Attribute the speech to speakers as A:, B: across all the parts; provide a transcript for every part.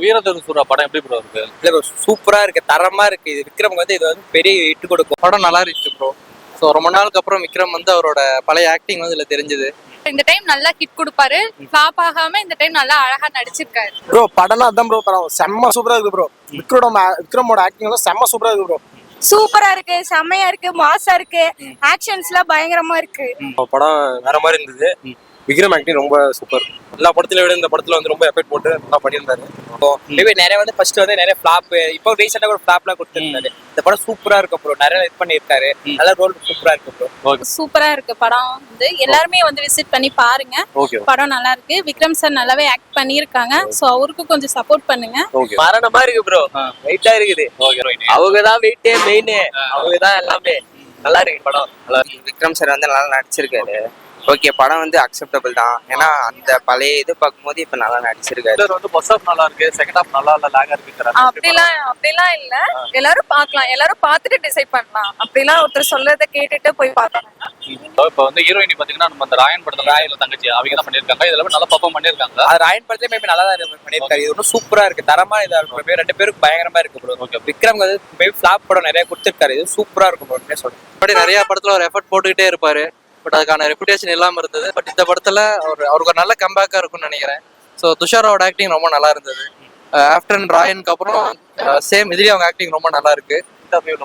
A: வீரதரு சூரா படம் எப்படி ப்ரோ இருக்கு?
B: இல்ல சூப்பரா இருக்கு, தரமா இருக்கு. இது விக்ரம் வந்து இது வந்து பெரிய ஹிட் கொடுக்கும்.
C: படம் நல்லா இருந்துச்சு ப்ரோ. ஸோ ரொம்ப நாளுக்கு அப்புறம் விக்ரம் வந்து அவரோட பழைய ஆக்டிங் வந்து இதுல தெரிஞ்சது.
D: இந்த டைம் நல்லா ஹிட் கொடுப்பாரு, ஃபிளாப் ஆகாம இந்த டைம் நல்லா அழகா நடிச்சிருக்காரு.
E: ப்ரோ படம்லாம் அதான் ப்ரோ, படம் செம்ம சூப்பரா இருக்கு ப்ரோ. விக்ரமோட ஆக்டிங் எல்லாம் செம்ம சூப்பரா இருக்கு ப்ரோ.
F: சூப்பரா இருக்கு, செம்மையா இருக்கு, மாசா இருக்கு, ஆக்ஷன்ஸ்லாம் பயங்கரமா இருக்கு.
B: படம் வேற மாதிரி இருந்தது. விக்ரம் ஆக்டிங் ரொம்ப சூப்பர். எல்லா படத்துல விட இந்த படத்துல வந்து ரொம்ப எஃபெக்ட் போட்டு நல்லா பண்ணியிருந்தாரு. மேபி நிறைய வந்து ஃபர்ஸ்ட் வந்து நிறைய ஃபிளாப், இப்போ ரீசெண்டா ஒரு ஃபிளாப்லாம் கொடுத்துருந்தாரு. இந்த படம் சூப்பரா இருக்கு ப்ரோ, நிறைய இது பண்ணியிருக்காரு. நல்ல ரோல் சூப்பரா இருக்கு ப்ரோ.
D: சூப்பரா இருக்கு படம். வந்து எல்லாருமே வந்து விசிட் பண்ணி பாருங்க. படம் நல்லா இருக்கு. விக்ரம் சார் நல்லாவே ஆக்ட் பண்ணியிருக்காங்க. ஸோ அவருக்கு கொஞ்சம் சப்போர்ட் பண்ணுங்க.
B: மரணமா இருக்கு ப்ரோ, வெயிட்டா இருக்குது. அவங்கதான் வெயிட்டே மெயின், அவங்கதான் எல்லாமே. நல்லா இருக்கு படம்.
G: விக்ரம் சார் வந்து நல்லா நடிச்சிருக்காரு. ஓகே, படம் வந்து அக்செப்டபிள் தான். ஏன்னா அந்த பழைய இது பார்க்கும்போது இப்ப நல்லா நடிச்சிருக்காரு.
A: வந்து ஃபர்ஸ்ட் ஹாஃப் நல்லா இருக்கு, செகண்ட் ஹாஃப் நல்லா இல்ல, லாகா இருக்கு.
F: அப்படிலாம் இல்ல, எல்லாரும் பார்க்கலாம், எல்லாரும் பார்த்துட்டு டிசைட் பண்ணலாம். அப்படிலாம் ஒருத்தர் சொல்றதை கேட்டுட்டு போய் பார்க்கலாம்.
A: இப்ப வந்து ஹீரோயினி பாத்தீங்கன்னா நம்ம அந்த ராயன் படத்துல ராயல தங்கச்சி அவங்க தான் பண்ணிருக்காங்க. இதுல நல்லா பர்ஃபார்ம் பண்ணிருக்காங்க.
B: அது ராயன் படத்துல மேபி நல்லா தான் பண்ணிருக்காரு. இது ஒன்றும் சூப்பரா இருக்கு, தரமா இதா இருக்கு. ரெண்டு பேருக்கு பயங்கரமா இருக்கு ப்ரோ. ஓகே, விக்ரம் வந்து மேபி ஃபிளாப் படம் நிறைய கொடுத்துருக்காரு. இது சூப்பரா இருக்கும் ப்ரோ சொல்றேன்.
C: அப்படி நிறைய படத்துல ஒரு எஃபர்ட் போட்டுக்கிட்டே இருப்பாரு. பட் அதுக்கான ரெப்புடேஷன் இல்லாம இருந்தது. பட் இந்த படத்துல அவருக்கு ஒரு நல்ல கம்பேக்கா இருக்கும்னு நினைக்கிறேன். ஸோ துஷாரோட ஆக்டிங் ரொம்ப நல்லா இருந்தது. ஆஃப்டர் ராயனுக்கு அப்புறம் சேம் இதுலயும் அவங்க ஆக்டிங் ரொம்ப நல்லா இருக்கு.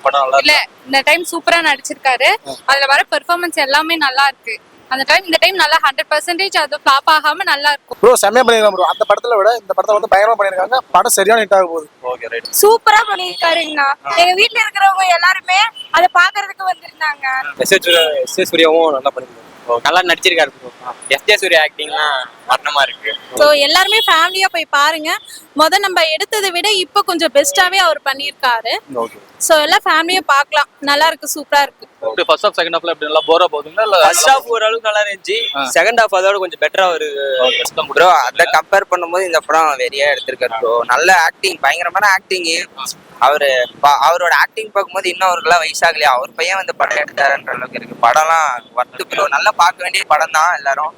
A: படம் நல்லா
D: இல்ல இந்த டைம் சூப்பரா நடிச்சிருக்காரு. அதுல வர பெர்ஃபார்மன்ஸ் எல்லாமே நல்லா இருக்கு. அந்த டைம் இந்த டைம் நல்லா 100% அது ஃபிளாப் ஆகாம நல்லா இருக்கும்
E: ப்ரோ. செம்மையா பண்ணிருக்காங்க ப்ரோ. அந்த படத்துல விட இந்த படத்துல வந்து பயங்கரமா பண்ணிருக்காங்க. படம் சரியான ஹிட் ஆக போகுது.
A: Okay, right.
F: சூப்பரா பண்ணிருக்காருங்கண்ணா. எங்க வீட்டுல இருக்கிறவங்க எல்லாருமே அதை பாக்குறதுக்கு வந்திருந்தாங்க.
B: எஸ் சூர்யாவும் நல்லா பண்ணிருக்காரு, நல்லா நடிச்சிருக்காரு ப்ரோ. எஸ் சூர்யா ஆக்டிங்லாம் மரணமா இருக்கு.
D: ஸோ எல்லாருமே ஃபேமிலியா போய் பாருங்க. நம்ம எடுத்ததை விட இப்போ கொஞ்சம் பெஸ்டாவே அவர் பண்ணியிருக்காரு. ஸோ எல்லாம் ஃபேமிலியா பார்க்கலாம். நல்லா இருக்கு, சூப்பரா இருக்கு.
A: ஃபர்ஸ்ட் ஹாஃப் செகண்ட் ஹாஃப்ல எப்படி நல்லா போரா போகுதுங்களா? இல்ல
B: ஃபர்ஸ்ட் ஹாஃப் ஓரளவுக்கு நல்லா இருந்துச்சு. செகண்ட் ஹாஃப் அதோட கொஞ்சம் பெட்டரா வருது
G: ப்ரோ. அதை கம்பேர் பண்ணும்போது இந்த படம் வெறியா எடுத்திருக்காரு ப்ரோ. நல்ல ஆக்டிங், பயங்கரமான ஆக்டிங். அவரோட ஆக்டிங் பார்க்கும்போது இன்னும் அவருக்குலாம் வயசாகலையா, அவர் பையன் வந்து படம் எடுத்தாருன்ற அளவுக்கு இருக்கு. படம்லாம் ஒர்த்து ப்ரோ. நல்லா பார்க்க வேண்டிய படம் தான். எல்லாரும்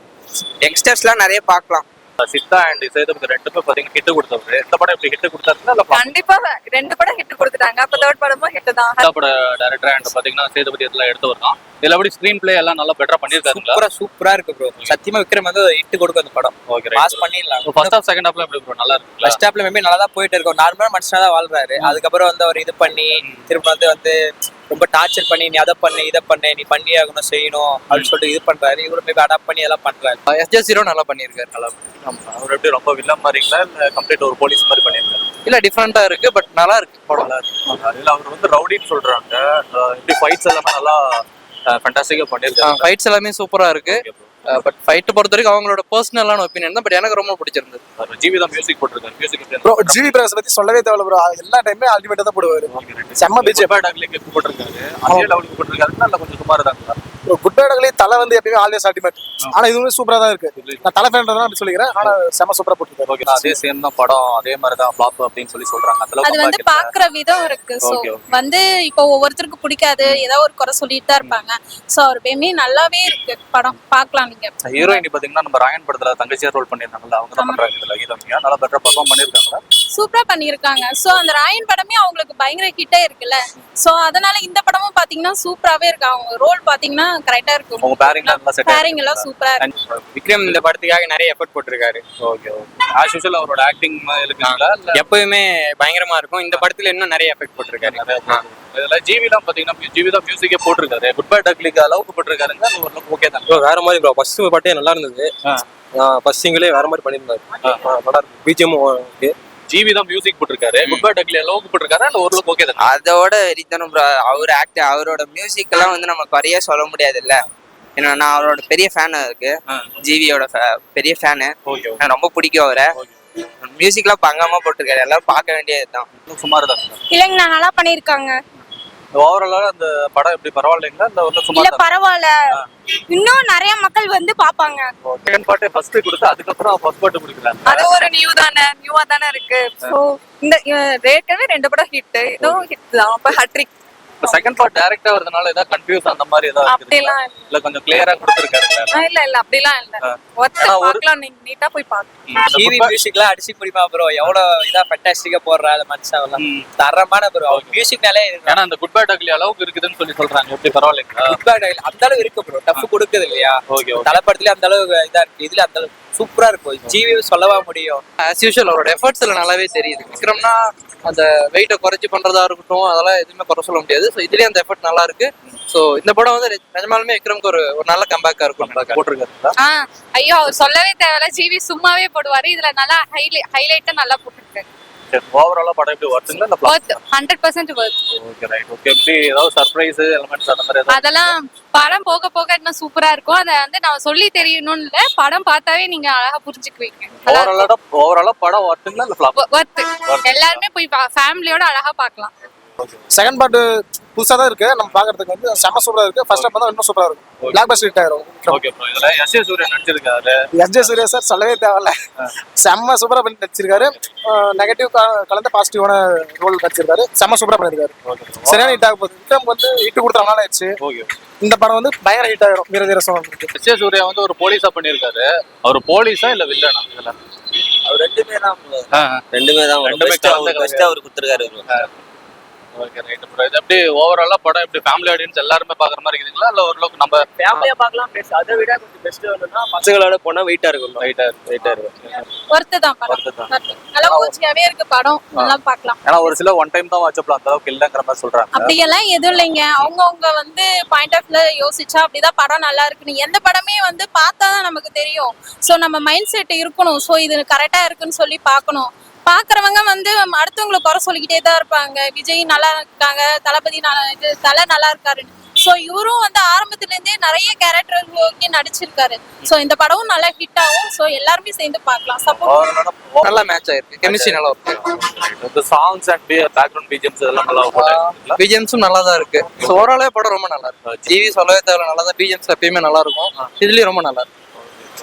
G: யங்ஸ்டர்ஸ்லாம் நிறைய பார்க்கலாம்.
A: சித்தா அண்ட் சேதுபதி ரெண்டுமே பாத்தீங்கன்னா ஹிட் கொடுத்தவரு. இந்த படம் எப்படி ஹிட் கொடுத்தாருன்னா?
F: கண்டிப்பா ரெண்டு படம் ஹிட் கொடுத்துட்டாங்க. அப்ப தேர்ட் படமும் ஹிட் தான்.
A: பட டைரக்டர் அண்ட் பாத்தீங்கன்னா சேதுபதி எல்லாம் எடுத்தவர் தான். இதுல அப்படி ஸ்கிரீன் பிளே எல்லாம் நல்லா பெட்டரா பண்ணிருக்காரு.
B: சூப்பரா இருக்கு ப்ரோ. சத்தியமா விக்ரம் வந்து ஹிட் கொடுக்கும் அந்த படம். ஓகே, பாஸ் பண்ணிடலாம்.
A: ஃபர்ஸ்ட் ஹாஃப் செகண்ட் ஹாஃப்ல எப்படி ப்ரோ? நல்லா இருக்கு.
B: ஃபர்ஸ்ட் ஹாஃப்ல மேபி நல்லா தான் போயிட்டு இருக்கும். நார்மலா மனுஷனா தான் வாழ்றாரு. அதுக்கப்புறம் வந்து அவர் இது பண்ணி திரும்ப வந்து ரொம்ப டார்ச்சர் பண்ணி நீ அதை பண்ணு இதை பண்ணு, நீ பண்ணி ஆகணும் செய்யணும் அப்படின்னு சொல்லிட்டு இது பண்றாரு. இவரு மேபி அடாப்ட் பண்ணி எல்லாம் பண்றாரு.
C: எஸ் ஜீரோ நல்லா பண்ணியிருக்காரு. நல்லா
A: அவர் எப்படி ரொம்ப வில்லன் மாதிரிங்களா இல்ல கம்ப்ளீட் ஒரு போலீஸ் மாதிரி பண்ணியிருக்காரு?
C: இல்ல டிஃப்ரெண்டா இருக்கு, பட் நல்லா இருக்கு படம்.
A: நல்லா இருக்கு. இல்ல அவர் வந்து ரவுடின்னு சொல்றாங்க. இப்படி ஃபைட்ஸ் எல்லாமே நல்லா ஃபேண்டாஸ்டிக்கா பண்ணியிருக்காங்க.
C: ஃபைட்ஸ் எல்லாமே சூப்பரா இருக்கு. பட் ஃபைட் பொறுத்த வரைக்கும் அவங்களோட பர்சனலான ஒப்பீனியன் தான். பட் எனக்கு ரொம்ப பிடிச்சிருந்தது.
A: ஜிவி தான் மியூசிக் போட்டிருக்காரு. மியூசிக்
E: ப்ரோ ஜிவி பிரகாஷ் பத்தி சொல்லவே தேவையில்ல ப்ரோ. எல்லா டைமே அல்டிமேட்டா தான் போடுவாரு. செம்ம பீச்.
A: குட் பேட் அக்லி போட்டிருக்காரு. அதே லெவலுக்கு போட்டிருக்காருன்னா இல்ல கொஞ்சம் சுமாரா தான்.
E: குட் பேட் அக்லி தலை வந்து எப்பயுமே ஆல்வேஸ் அல்டிமேட். ஆனா இதுவுமே சூப்பரா தான் இருக்கு. நான் தலை ஃபேன்றதா அப்படி சொல்லிக்கிறேன். ஆனா செம்ம சூப்பரா போட்டிருக்காரு.
A: ஓகே, அதே சேம் தான் படம். அதே மாதிரி தான் ஃப்ளாப் அப்படின்னு சொல்றாங்க.
D: அது வந்து பாக்குற விதம் இருக்கு. சோ வந்து இப்போ ஒவ்வொருத்தருக்கு பிடிக்காது, ஏதாவது ஒரு குறை சொல்லிட்டு தான் இருப்பாங்க. சோ அவர் பேமே நல்லாவே இருக்கு படம். பார்க்கலாம் நீங்க.
A: ஹீரோயினி பாத்தீங்கன்னா நம்ம ராயன் படத்துல தங்கச்சியா ரோல் பண்ணிருந்தாங்கல்ல, அவங்க தான் பண்றாங்க. இதுல ஹீரோயினியா நல்லா பெட்டரா பெர்ஃபார்ம் பண்ணிருக்காங்க.
D: சூப்பரா பண்ணிருக்காங்க. சோ அந்த ராயன் படமே அவங்களுக்கு பயங்கர ஹிட்டே இருக்குல்ல. சோ அதனால இந்த படமும் பாத்தீங்கன்னா சூப்பராவே இருக்கு. அவங்க ரோல் பாத்தீங்கன்னா கரெக்டா இருக்கு.
A: உங்க பேரிங்
D: எல்லாம் சூப்பரா இருக்கு.
B: விக்ரம் இந்த படத்துக்காக நிறைய எஃபர்ட் போட்டிருக்காரு.
A: ஓகே, ஆஸ் யூசுவல் அவரோட ஆக்டிங் இருக்குங்களா?
B: எப்பவுமே பயங்கரமா இருக்கும். இந்த படத்துல இன்னும் நிறைய எஃபெக்ட் போட்டிருக்காரு.
A: இதுல ஜிவி தான் பாத்தீங்கன்னா ஜிவி தான் மியூசிக்கே போட்டிருக்காரு. குட் பை டக்லிக்கு அளவுக்கு போட்டிருக்காருங்க. ஓகே தான்
B: வேற மாதிரி ப்ரோ. ஃபர்ஸ்ட் பாட்டே நல்லா இருந்தது. ஃபர்ஸ்ட் சிங்கிளே வேற மாதிரி பண்ணியிருந்தாரு. நல்லா இருக்கு. BGM okay.
A: ஜிவி தான் மியூசிக் போட்டிருக்காரு. குட் பை டக்லி அளவுக்கு போட்டிருக்காரு. அந்த ஓரளவுக்கு ஓகே தான்.
G: அதோட ரிதனும் ப்ரோ. அவரோட மியூசிக் எல்லாம் வந்து நம்ம குறைய சொல்ல முடியாது இல்ல. ஏன்னா நான் அவரோட பெரிய ஃபேன் இருக்கு. ஜிவியோட பெரிய ஃபேனு. எனக்கு ரொம்ப பிடிக்கும் அவரை. மியூசிக்லாம் பங்காம போட்டிருக்காரு. எல்லாரும் பார்க்க வேண்டியதுதான்.
A: சுமார் தான்
F: இல்லைங்கண்ணா, நல்லா பண்ணிருக்காங்க.
A: ஓவராலா அந்த படம் எப்படி பரவாயில்லைங்களா? இந்த ஒரு சுமார்
F: இல்ல பரவாயில்ல. இன்னும் நிறைய மக்கள் வந்து பாப்பாங்க.
A: செகண்ட் பார்ட் ஃபர்ஸ்ட் கொடுத்து அதுக்கப்புறம் ஃபர்ஸ்ட் பார்ட் கொடுக்குறாங்க.
F: அது ஒரு நியூவா தானே இருக்கு. சோ இந்த ரேட்வே ரெண்டு படம் ஹிட். இதுவும் ஹிட் தான். அப்ப ஹட்ரிக்
A: இப்போ செகண்ட் பார்ட் டைரக்டா வரதுனால ஏதாவது கன்ஃபியூஸ் அந்த மாதிரி ஏதாவது
F: அப்படிலாம்
A: இல்ல கொஞ்சம் கிளியரா கொடுத்துருக்காரு
F: இல்ல அப்படிலாம் இல்ல ஒருத்தர்
A: ஆனா ஒரு-
F: பார்க்கலாம், நீங்க நீட்டா போய் பாக்கலாம்.
B: டிவி மியூசிக்லாம் அடிச்சு முடிப்பா ப்ரோ, எவ்வளவு இதா ஃபேண்டாஸ்டிக்கா போடுறா அந்த மனுஷன் எல்லாம் தரமான ப்ரோ. மியூசிக்னாலே
A: ஏன்னா அந்த குட் பேட் அக்லி அளவுக்கு இருக்குதுன்னு சொல்லி சொல்றாங்க. எப்படி பரவாயில்லைங்களா?
B: அந்த அளவு இருக்கு ப்ரோ, டஃப் கொடுக்குது இல்லையா?
A: Okay okay.
B: தலைப்படத்துல அந்த அளவு இதா இருக்கு, இதுல அந்த அளவு சூப்பரா இருக்கும். ஜிவி சொல்லவா முடியும்?
C: ஆஸ் யூஷுவல் அவரோட எஃபர்ட்ஸ்ல நல்லாவே தெரியுது. விக்ரம்னா அந்த வெயிட்டை குறைச்சி பண்றதா இருக்கட்டும், அதெல்லாம் எதுவுமே குறை சொல்ல முடியாது. ஸோ இதுலயும் அந்த எஃபர்ட் நல்லா இருக்கு. ஸோ இந்த படம் வந்து நிஜமாலுமே விக்ரம்க்கு ஒரு நல்ல கம்பேக்கா இருக்கும்.
A: போட்டிருக்காருங்களா?
H: ஐயோ அவர் சொல்லவே தேவையில்ல, ஜிவி சும்மாவே போடுவாரு. இதுல நல்லா ஹைலைட்டா நல்லா போட்டுருக்காரு.
A: சரி, ஓவராலா படம் எப்படி வருதுங்களா இல்ல flop?
H: 100% worth.
A: Okay right. Okay, எப்படி ஏதாவது சர்ப்ரைஸ் எலிமெண்ட்ஸ் அந்த மாதிரி ஏதாவது?
H: அதெல்லாம் படம் போக போக இன்னும் சூப்பரா இருக்கும். அதை வந்து நான் சொல்லி தெரியணும்னு இல்ல, படம் பார்த்தாவே நீங்க அழகா புரிஞ்சுக்குவீங்க.
A: ஓவராலா படம் வருதுங்களா இல்ல ஃபிளாப்?
H: ஒர்த். எல்லாருமே போய் ஃபேமிலியோட அழகா பார்க்கலாம்.
E: செகண்ட் பார்ட் புதுசா தான் இருக்கு, நம்ம பாக்குறதுக்கு வந்து செம சூப்பரா இருக்கு. ஃபர்ஸ்ட் ஹாஃப் தான் இன்னும் சூப்பரா இருக்கும். பிளாக் பஸ்டர் ஹிட் ஆயிரும்.
A: Okay bro. இதுல எஸ்.ஏ. சூர்யா நடிச்சிருக்காரு.
E: எஸ்.ஜே. சூர்யா சார் சொல்லவே தேவையில்ல, செம்ம சூப்பரா பண்ணி நடிச்சிருக்காரு. நெகட்டிவ் கலந்த பாசிட்டிவான ரோல் நடிச்சிருக்காரு. செம்ம சூப்பரா பண்ணிருக்காரு. சரியான ஹிட் ஆக போகுது. விக்ரம் வந்து ஹிட் கொடுத்தனால ஆயிடுச்சு.
A: ஓகே.
E: இந்த படம் வந்து பயங்கர ஹிட் ஆயிரும். வீர தீர சோழன்
A: எஸ்.ஏ. சூர்யா வந்து ஒரு போலீஸா பண்ணிருக்காரு. அவர் போலீஸா இல்ல வில்லனா இதுல?
G: அவர் ரெண்டுமே தான்
A: ஆ,
G: ரெண்டுமே தான்
A: ரெண்டுமே கலந்த
G: பெஸ்ட் அவர் கொடுத்துருக்காரு.
A: Okay right bro. இது எப்படி ஓவராலா படம் எப்படி ஃபேமிலி ஆடியன்ஸ் எல்லாருமே பாக்குற மாதிரி இருக்குங்களா இல்ல ஓரளவுக்கு நம்ம
B: ஃபேமிலியா பார்க்கலாம். பெஸ்ட் அதை விட கொஞ்சம் பெஸ்ட் வரணும்னா பசங்களோட போனா வெயிட்டா இருக்கும்.
A: ரைட்டா இருக்கும்?
D: ஒர்த்து தான் படம். worth. நல்லா கோச்சியாவே இருக்கு படம், நல்லா பார்க்கலாம்.
A: ஏன்னா ஒரு சில ஒன் டைம் தான் வாட்சப்ல அந்த அளவுக்கு இல்லங்கிற மாதிரி சொல்றாங்க.
D: அப்படியெல்லாம் எதுவும் இல்லைங்க. அவங்கவுங்க வந்து பாயிண்ட் ஆஃப் வியூல யோசிச்சா அப்படிதான் படம் நல்லா இருக்குன்னு. எந்த படமே வந்து பார்த்தாதான் நமக்கு தெரியும். ஸோ நம்ம மைண்ட் செட் இருக்கணும். ஸோ இது கரெக்டா இருக்குன்னு சொல்லி பார்க்கணும். பாக்குறவங்க வந்து அடுத்தவங்களை குறை சொல்லிக்கிட்டே தான் இருப்பாங்க. விஜய் நல்லா இருக்காங்க, தளபதி தலை நல்லா இருக்காருன்னு. ஸோ இவரும் வந்து ஆரம்பத்துல இருந்தே நிறைய கேரக்டர் நடிச்சிருக்காரு. ஸோ இந்த படமும் நல்லா ஹிட் ஆகும். ஸோ எல்லாருமே சேர்ந்து பார்க்கலாம். சப்போர்ட்
C: நல்லா மேட்ச் ஆயிருக்கு, கெமிஸ்ட்ரி நல்லா இருக்கு.
A: இந்த சாங்ஸ் அண்ட் பேக்ரவுண்ட் பிஜிஎம்ஸ் இதெல்லாம் நல்லா போட்டாங்க.
C: பிஜிஎம்ஸும் நல்லா தான் இருக்கு. ஸோ ஓவராலே படம் ரொம்ப நல்லா இருக்கு. ஜிவி சொல்லவே தேவை, நல்லா தான். பிஜிஎம்ஸ் எப்பயுமே நல்லா இருக்கும், இதுலயும் ரொம்ப நல்லா இருக்கு.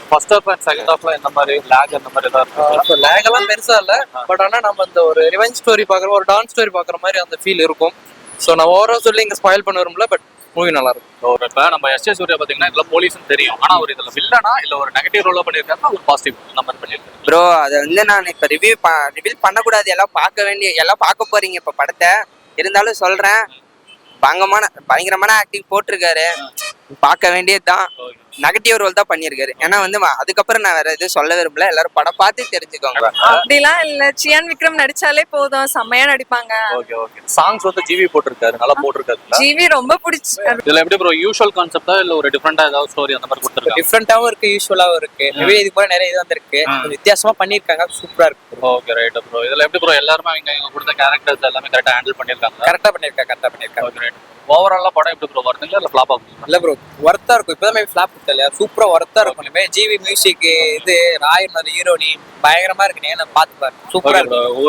A: ஃபர்ஸ்ட் ஹாஃப் அண்ட் செகண்ட் ஹாஃப்ல இந்த மாதிரி லேக் அந்த மாதிரி ஏதாவது இருக்கா?
C: ஸோ லேக் எல்லாம் பெருசா இல்ல, பட் ஆனா நம்ம இந்த ஒரு ரிவெஞ்ச் ஸ்டோரி பாக்குற, ஒரு டான்ஸ் ஸ்டோரி பாக்குற மாதிரி அந்த ஃபீல் இருக்கும். ஸோ நான் ஓவரால் சொல்லி இங்க ஸ்பாயில் பண்ண வரும்ல, பட் மூவி நல்லா இருக்கும்.
A: ஒரு இப்ப நம்ம எஸ்.ஏ. சூர்யா பாத்தீங்கன்னா இதுல போலீஸ்னு தெரியும், ஆனா அவர் இதுல வில்லனா இல்ல ஒரு நெகட்டிவ் ரோலா பண்ணிருக்காருன்னா ஒரு பாசிட்டிவ் நம்பர் பண்ணிருக்காரு.
G: ப்ரோ அதை வந்து நான் இப்ப ரிவீல் பண்ணக்கூடாது. எல்லாம் எல்லாம் பார்க்க போறீங்க இப்ப படத்தை. இருந்தாலும் சொல்றேன், பயங்கரமான ஆக்டிங் போட்டிருக்காரு. பார்க்க வேண்டியதுதான். நெகட்டிவ் ரோல் தான் பண்ணியிருக்காரு. ஏன்னா வந்து அதுக்கப்புறம் நான் வேற எதுவும் சொல்ல விரும்பல. எல்லாரும் படம் பார்த்து தெரிஞ்சுக்கோங்க.
F: அப்படிலாம் இல்ல, சியான் விக்ரம் நடிச்சாலே போதும், செம்மையா நடிப்பாங்க.
A: Okay okay. சாங்ஸ் வந்து ஜிவி போட்டிருக்காரு, நல்லா போட்டிருக்காரு.
F: ஜிவி ரொம்ப பிடிச்சி.
A: இதுல எப்படி ப்ரோ யூஷுவல் கான்செப்டா இல்ல ஒரு டிஃபரெண்டா ஏதாவது ஸ்டோரி அந்த மாதிரி கொடுத்துருக்காங்க?
B: டிஃப்ரெண்டாவும் இருக்கு, யூஸ்வலாவும் இருக்கு. மேபி இதுக்கு போல நிறைய இது வந்திருக்கு, வித்தியாசமா பண்ணிருக்காங்க. சூப்பரா இருக்கு.
A: Okay right bro. இதுல எப்படி ப்ரோ எல்லாருமே இங்க கொடுத்த கேரக்டர்ஸ் எல்லாமே கரெக்டா ஹேண்டில் பண்ணிருக்காங்க?
B: கரெக்டா பண்ணிருக்காங்க.
A: Okay right. ஓவராலா படம் எப்படி ப்ரோ வருதுங்களா இல்ல ஃபிளாப் ஆகும்?
B: இல்ல ப்ரோ, ஒர்த்தா இருக்கும். இப்பதான் ஃபிளாப் கொடுத்தலையா, சூப்பரா ஒர்த்தா இருக்கும். ஜிவி மியூசிக் இது ராயனோட ஹீரோனி பயங்கரமா இருக்கு. நான் பார்த்து பாரு, சூப்பரா இருக்கு.